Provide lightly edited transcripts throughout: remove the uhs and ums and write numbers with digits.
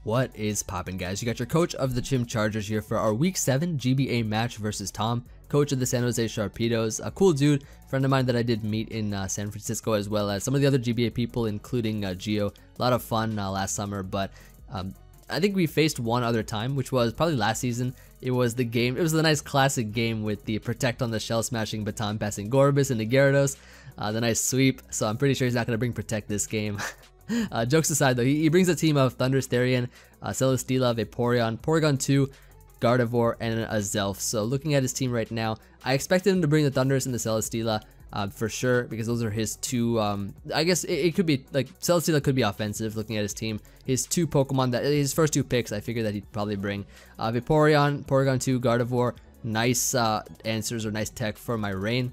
What is poppin', guys? You got your coach of the Chim Chargers here for our Week 7 GBA match versus Tom, coach of the San Jose Sharpedos, a cool dude, friend of mine that I did meet in San Francisco, as well as some of the other GBA people, including Gio. A lot of fun last summer, but I think we faced one other time, which was probably last season. It was the game, it was the nice classic game with the protect on the shell smashing baton passing Gorbis and the Gyarados, the nice sweep, so I'm pretty sure he's not going to bring protect this game. Jokes aside though, he brings a team of Thundurus, Therian, Celesteela, Vaporeon, Porygon 2, Gardevoir, and a Zelf. So looking at his team right now, I expected him to bring the Thundurus and the Celesteela for sure, because those are his two, I guess it could be, like, Celesteela could be offensive looking at his team. His two Pokemon, that his first two picks, I figured that he'd probably bring. Vaporeon, Porygon 2, Gardevoir, nice answers or nice tech for my Rain.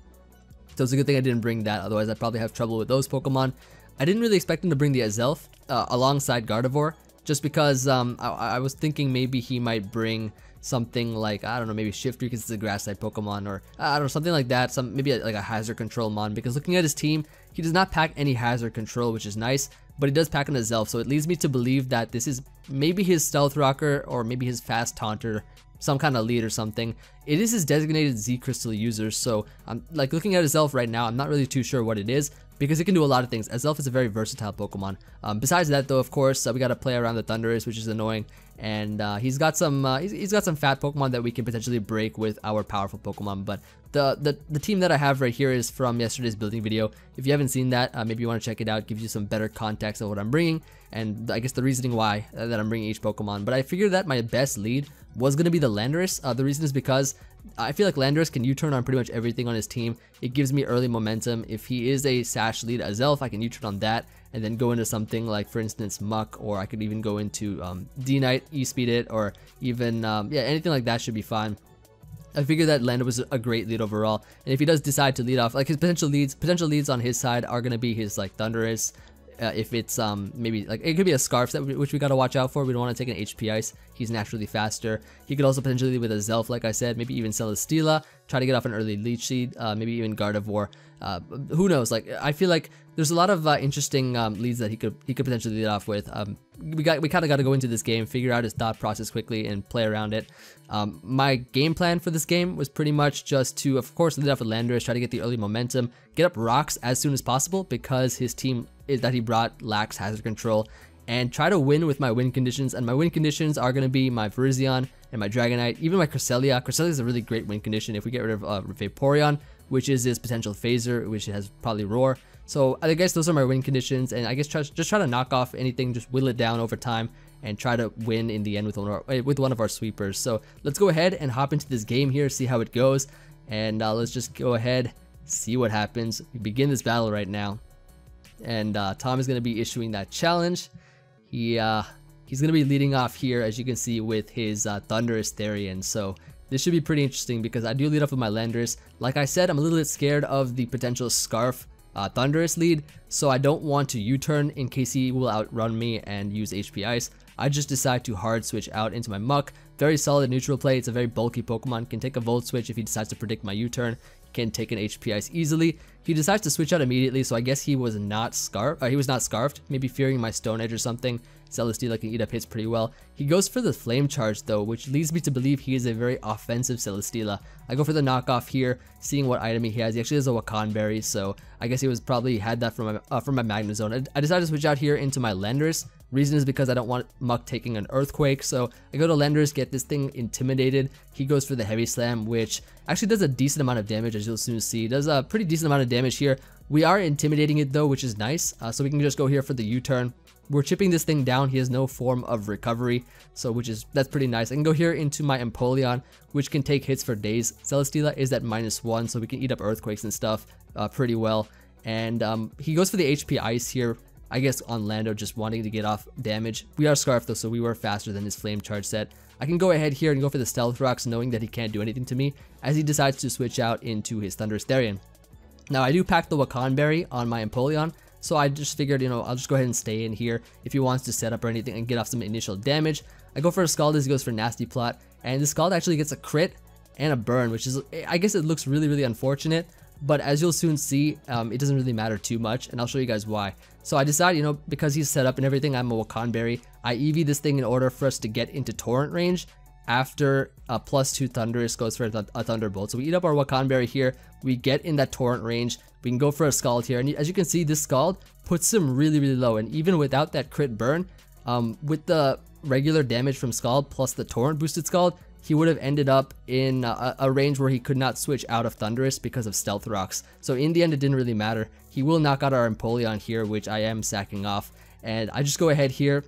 So it's a good thing I didn't bring that, otherwise I'd probably have trouble with those Pokemon. I didn't really expect him to bring the Azelf alongside Gardevoir, just because I was thinking maybe he might bring something like, I don't know, maybe Shiftry because it's a grass type Pokemon, or I don't know, something like that, maybe like a Hazard Control Mon, because looking at his team, he does not pack any Hazard Control, which is nice, but he does pack an Azelf, so it leads me to believe that this is maybe his Stealth Rocker or maybe his Fast Taunter, some kind of lead or something. It is his designated Z Crystal user, so I'm like looking at his Azelf right now, I'm not really too sure what it is, because it can do a lot of things. Azelf is a very versatile Pokemon. Besides that though, of course, we got to play around the Thundurus, which is annoying, and he's got some fat Pokemon that we can potentially break with our powerful Pokemon. But the team that I have right here is from yesterday's building video. If you haven't seen that, maybe you want to check it out. Gives you some better context of what I'm bringing, and I guess the reasoning why that I'm bringing each Pokemon. But I figured that my best lead was going to be the Landorus. The reason is because I feel like Landorus can U-turn on pretty much everything on his team. It gives me early momentum. If he is a Sash lead Azelf, I can U-turn on that and then go into something like, for instance, Muck, or I could even go into D-Knight, E-Speed it, or even, yeah, anything like that should be fine. I figured that Landorus was a great lead overall, and if he does decide to lead off, like his potential leads on his side are going to be his like Thundurus. If it's maybe like it could be a Scarf which we gotta watch out for. We don't want to take an HP Ice. He's naturally faster. He could also potentially lead with a Zelf, like I said, maybe even Celesteela, try to get off an early Leech Seed, maybe even Gardevoir. Who knows? Like I feel like there's a lot of interesting leads that he could potentially lead off with. We kind of got to go into this game, figure out his thought process quickly, and play around it. My game plan for this game was pretty much just to, of course, lead off with Landorus, try to get the early momentum, get up rocks as soon as possible, because his team that he brought lacks Hazard Control, and try to win with my win conditions. And my win conditions are going to be my Virizion and my Dragonite, even my Cresselia. Cresselia is a really great win condition if we get rid of Vaporeon, which is his potential phaser, which has probably Roar. So I guess those are my win conditions, and I guess just try to knock off anything, just whittle it down over time, and try to win in the end with one of our sweepers. So let's go ahead and hop into this game here, see how it goes, and let's just go ahead, see what happens. We begin this battle right now, and Tom is going to be issuing that challenge. He's going to be leading off here, as you can see, with his Thundurus Therian. So this should be pretty interesting, because I do lead off with my Landorus. Like I said, I'm a little bit scared of the potential Scarf Thundurus lead, so I don't want to U-turn in case he will outrun me and use HP Ice. I just decide to hard switch out into my Muck. Very solid neutral play. It's a very bulky Pokemon. Can take a Volt Switch if he decides to predict my U-turn. Can take an HP Ice easily. He decides to switch out immediately, so I guess he was not scarfed, maybe fearing my Stone Edge or something. Celesteela can eat up hits pretty well. He goes for the Flame Charge though, which leads me to believe he is a very offensive Celesteela. I go for the knockoff here, seeing what item he has. He actually has a Wakan Berry, so I guess he was probably had that from my Magnezone. I decided to switch out here into my Landorus. Reason is because I don't want Muck taking an Earthquake, so I go to Landorus, get this thing intimidated. He goes for the Heavy Slam, which actually does a decent amount of damage, as you'll soon see. Does a pretty decent amount of damage here. We are intimidating it though, which is nice, so we can just go here for the U-turn. We're chipping this thing down. He has no form of recovery, so that's pretty nice. I can go here into my Empoleon, which can take hits for days. Celesteela is at -1, so we can eat up Earthquakes and stuff pretty well. And he goes for the HP Ice here, I guess on Lando, just wanting to get off damage. We are Scarf though, so we were faster than his Flame Charge set. I can go ahead here and go for the Stealth Rocks, knowing that he can't do anything to me, as he decides to switch out into his Thundurus Therian. Now I do pack the Wakan Berry on my Empoleon, so I just figured, I'll just go ahead and stay in here if he wants to set up or anything and get off some initial damage. I go for a Scald, he goes for Nasty Plot, and the Scald actually gets a crit and a burn, which is, I guess it looks really, really unfortunate, but as you'll soon see, it doesn't really matter too much, and I'll show you guys why. So I decided, you know, because he's set up and everything, I'm a Wakanberry, I EV this thing in order for us to get into Torrent range after +2 Thunderous goes for a Thunderbolt. So we eat up our Wakanberry here, we get in that Torrent range, we can go for a Scald here, and as you can see, this Scald puts him really, really low, and even without that crit burn, with the regular damage from Scald plus the Torrent boosted Scald, he would have ended up in a range where he could not switch out of Thunderous because of Stealth Rocks. So in the end, it didn't really matter. He will knock out our Empoleon here, which I am sacking off, and I just go ahead here.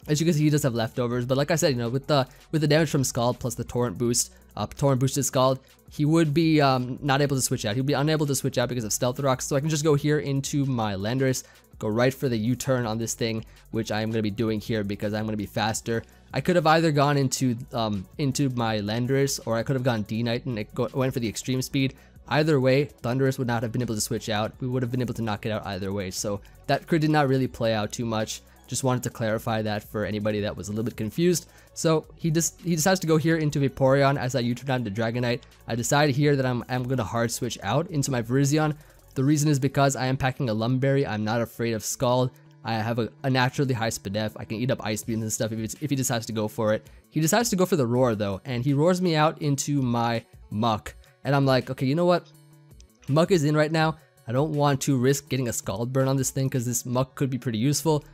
As you can see, he does have leftovers, but like I said, you know, with the damage from Scald plus the Torrent boost, Torrent boosted Scald, he would be not able to switch out. He'd be unable to switch out because of Stealth Rocks. So I can just go here into my Landorus, go right for the U-turn on this thing, which I am going to be doing here because I'm going to be faster. I could have either gone into my Landorus, or I could have gone D-Knight and went for the extreme speed. Either way, Thunderous would not have been able to switch out. We would have been able to knock it out either way. So that crit did not really play out too much. Just wanted to clarify that for anybody that was a little bit confused. So he decides to go here into Vaporeon as I U-turn down to Dragonite. I decided here that I'm going to hard switch out into my Virizion. The reason is because I am packing a Lumberry. I'm not afraid of Scald. I have a naturally high Spadef. I can eat up Ice Beams and stuff if he decides to go for it. He decides to go for the Roar though, and he roars me out into my Muck. And I'm like, okay, you know what? Muck is in right now. I don't want to risk getting a Scald burn on this thing because this Muck could be pretty useful.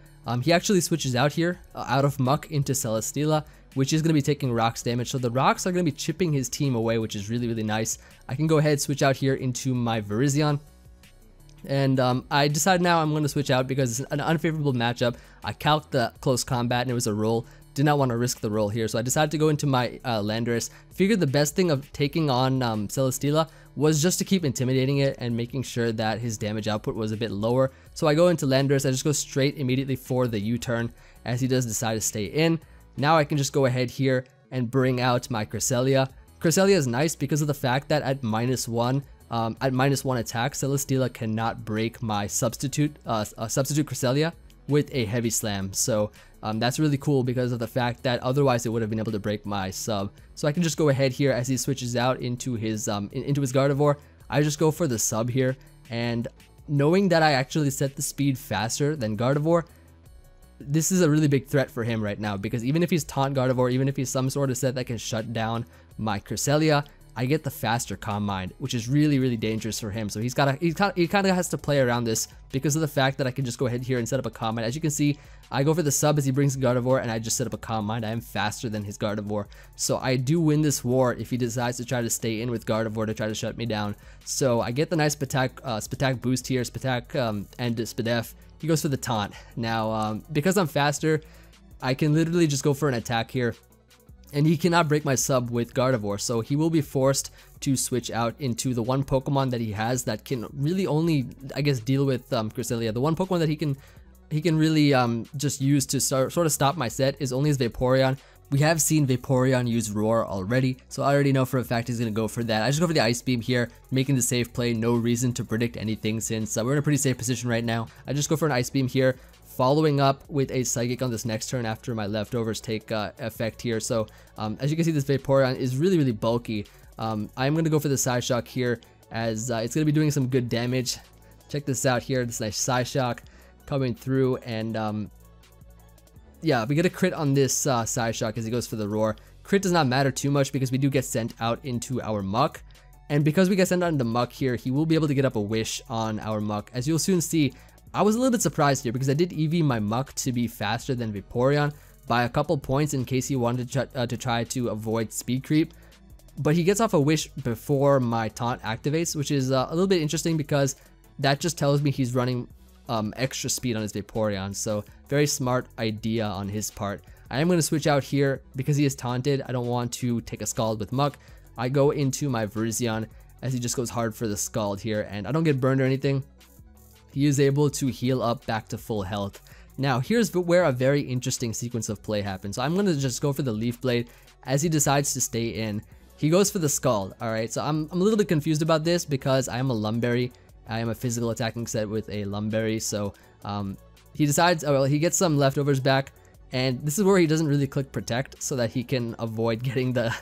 He actually switches out here, out of Muck into Celesteela, which is going to be taking Rocks damage. So the Rocks are going to be chipping his team away, which is really, really nice. I can go ahead, switch out here into my Virizion. And I decided now I'm going to switch out because it's an unfavorable matchup. I calced the close combat and it was a roll. Did not want to risk the roll here, so I decided to go into my Landorus. Figured the best thing of taking on Celesteela was just to keep intimidating it and making sure that his damage output was a bit lower. So I go into Landorus, I just go straight immediately for the U-turn as he does decide to stay in. Now I can just go ahead here and bring out my Cresselia. Cresselia is nice because of the fact that at -1 attack, Celesteela cannot break my substitute Cresselia with a heavy slam. So that's really cool because of the fact that otherwise it would have been able to break my sub. So I can just go ahead here as he switches out into his Gardevoir. I just go for the sub here, and knowing that I actually set the speed faster than Gardevoir, this is a really big threat for him right now, because even if he's Taunt Gardevoir, even if he's some sort of set that can shut down my Cresselia, I get the faster Calm Mind, which is really, really dangerous for him. So he kind of has to play around this because of the fact that I can just go ahead here and set up a Calm Mind. As you can see, I go for the sub as he brings Gardevoir, and I just set up a Calm Mind. I am faster than his Gardevoir. So I do win this war if he decides to try to stay in with Gardevoir to try to shut me down. So I get the nice Spatak boost here, Spatak and Spadef. He goes for the taunt. Now, because I'm faster, I can literally just go for an attack here, and he cannot break my sub with Gardevoir, so he will be forced to switch out into the one Pokemon that he has that can really only, I guess, deal with Cresselia. The one Pokemon that he can really just use to sort of stop my set is only his Vaporeon. We have seen Vaporeon use Roar already, so I already know for a fact he's going to go for that. I just go for the Ice Beam here, making the safe play. No reason to predict anything since we're in a pretty safe position right now. I just go for an Ice Beam here, following up with a Psychic on this next turn after my leftovers take effect here. So as you can see, this Vaporeon is really, really bulky. I'm going to go for the Psyshock here as it's going to be doing some good damage. Check this out here, this nice Psyshock coming through, and yeah, we get a crit on this Psyshock as he goes for the Roar. Crit does not matter too much because we do get sent out into our Muck, and because we get sent out into Muck here, he will be able to get up a Wish on our Muck. As you'll soon see, I was a little bit surprised here because I did EV my Muck to be faster than Vaporeon by a couple points in case he wanted to try to avoid speed creep. But he gets off a Wish before my taunt activates, which is a little bit interesting because that just tells me he's running extra speed on his Vaporeon. So very smart idea on his part. I am going to switch out here because he is taunted. I don't want to take a Scald with Muck. I go into my Virizion as he just goes hard for the Scald here, and I don't get burned or anything. He is able to heal up back to full health. Now here's where a very interesting sequence of play happens. So I'm going to just go for the Leaf Blade as he decides to stay in. He goes for the Scald. Alright, so I'm a little bit confused about this because I am a Lumberry. I am a physical attacking set with a Lumberry, so he decides, well, he gets some leftovers back, And this is where he doesn't really click protect so that he can avoid getting the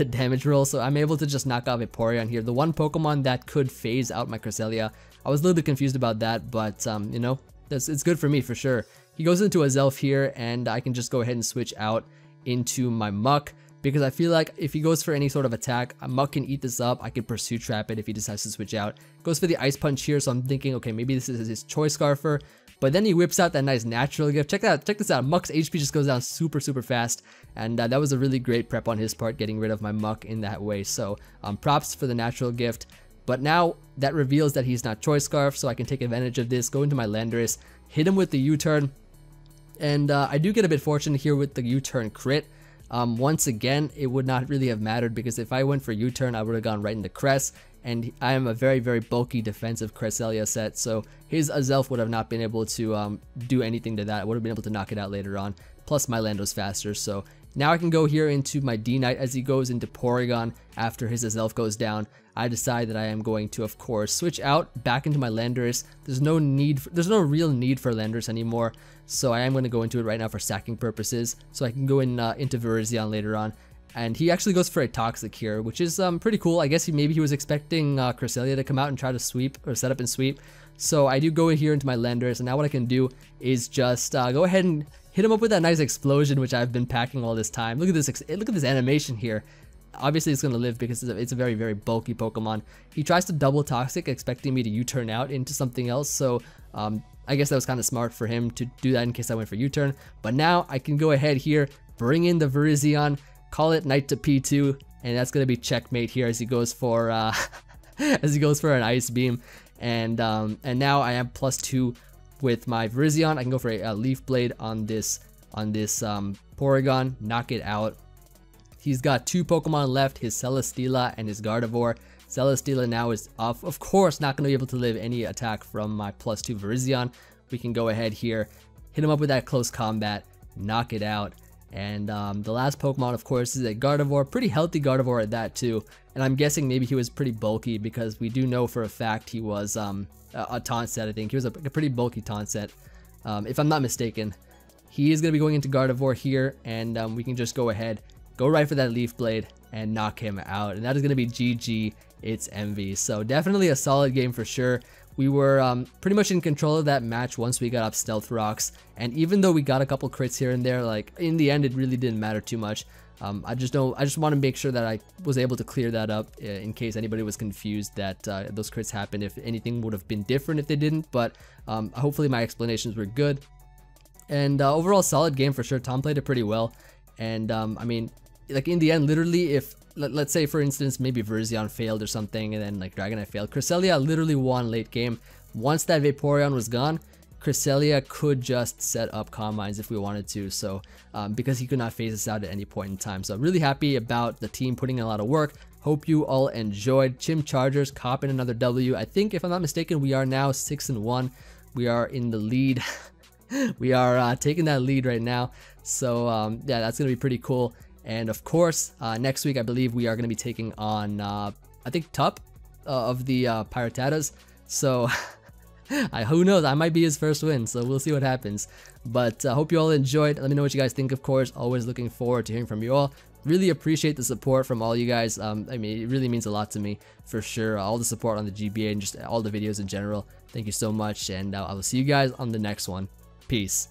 damage roll. So I'm able to just knock off Vaporeon here. The one Pokemon that could phase out my Cresselia. I was a little bit confused about that, but you know, it's good for me for sure. He goes into a Zelf here, and I can just go ahead and switch out into my Muck, because I feel like if he goes for any sort of attack, Muck can eat this up. I can Pursue Trap it if he decides to switch out. Goes for the Ice Punch here, so I'm thinking, okay, maybe this is his Choice Scarfer. But then he whips out that nice natural gift. Check this out. Muck's HP just goes down super fast, and that was a really great prep on his part, getting rid of my Muck in that way. So props for the natural gift. But now that reveals that he's not Choice Scarf, so I can take advantage of this, go into my Landorus, hit him with the U-turn, and I do get a bit fortunate here with the U-turn crit. Once again, it would not really have mattered, because if I went for U-turn, I would have gone right into Cress, and I am a very bulky defensive Cresselia set, so his Azelf would have not been able to do anything to that. I would have been able to knock it out later on, plus my Lando's faster. So now I can go here into my D-Knight as he goes into Porygon after his Azelf goes down. I decide that I am going to, of course, switch out back into my Landorus. There's no real need for Landorus anymore, so I am going to go into it right now for sacking purposes, so I can go in into Virizion later on. And he actually goes for a Toxic here, which is pretty cool. I guess maybe he was expecting Cresselia to come out and try to sweep or set up and sweep. So I do go in here into my Landorus, and now what I can do is just go ahead and hit him up with that nice explosion, which I've been packing all this time. Look at this animation here. Obviously it's going to live because it's a very bulky Pokemon. He tries to double Toxic, expecting me to U-turn out into something else, so I guess that was kind of smart for him to do that in case I went for U-turn. But now I can go ahead here, bring in the Virizion, call it Knight to P2, and that's going to be checkmate here as he goes for an Ice Beam. And now I am +2 with my Virizion. I can go for a Leaf Blade on this Porygon, knock it out. He's got 2 Pokemon left, his Celesteela and his Gardevoir. Celesteela now is off. Of course, not going to be able to live any attack from my +2 Virizion. We can go ahead here, hit him up with that close combat, knock it out. And the last Pokemon, of course, is a Gardevoir. Pretty healthy Gardevoir at that, too. And I'm guessing maybe he was pretty bulky, because we do know for a fact he was a taunt set, I think. He was a pretty bulky taunt set, if I'm not mistaken. He is going to be going into Gardevoir here, and we can just go ahead, go right for that Leaf Blade, and knock him out. And that is going to be GG. It's Emvee. So definitely a solid game for sure. We were pretty much in control of that match once we got up Stealth Rocks, and even though we got a couple crits here and there, like in the end it really didn't matter too much. I just want to make sure that I was able to clear that up in case anybody was confused that those crits happened. If anything would have been different if they didn't, but hopefully my explanations were good. And overall solid game for sure. Tom played it pretty well, and I mean, like in the end, literally, if let's say for instance maybe Virizion failed or something, and then like Dragonite failed, Cresselia literally won late game. Once that Vaporeon was gone, Cresselia could just set up Calm Minds if we wanted to, so because he could not phase us out at any point in time. So I'm really happy about the team putting in a lot of work. Hope you all enjoyed. Chim Chargers copping another W. I think, if I'm not mistaken, we are now 6-1. We are in the lead. We are taking that lead right now, so yeah, that's gonna be pretty cool. And of course, next week I believe we are going to be taking on, I think, Tup of the Piratas. So who knows, I might be his first win, so we'll see what happens. But I hope you all enjoyed. Let me know what you guys think, of course. Always looking forward to hearing from you all. Really appreciate the support from all you guys. I mean, it really means a lot to me, for sure. All the support on the GBA and just all the videos in general. Thank you so much, and I will see you guys on the next one. Peace.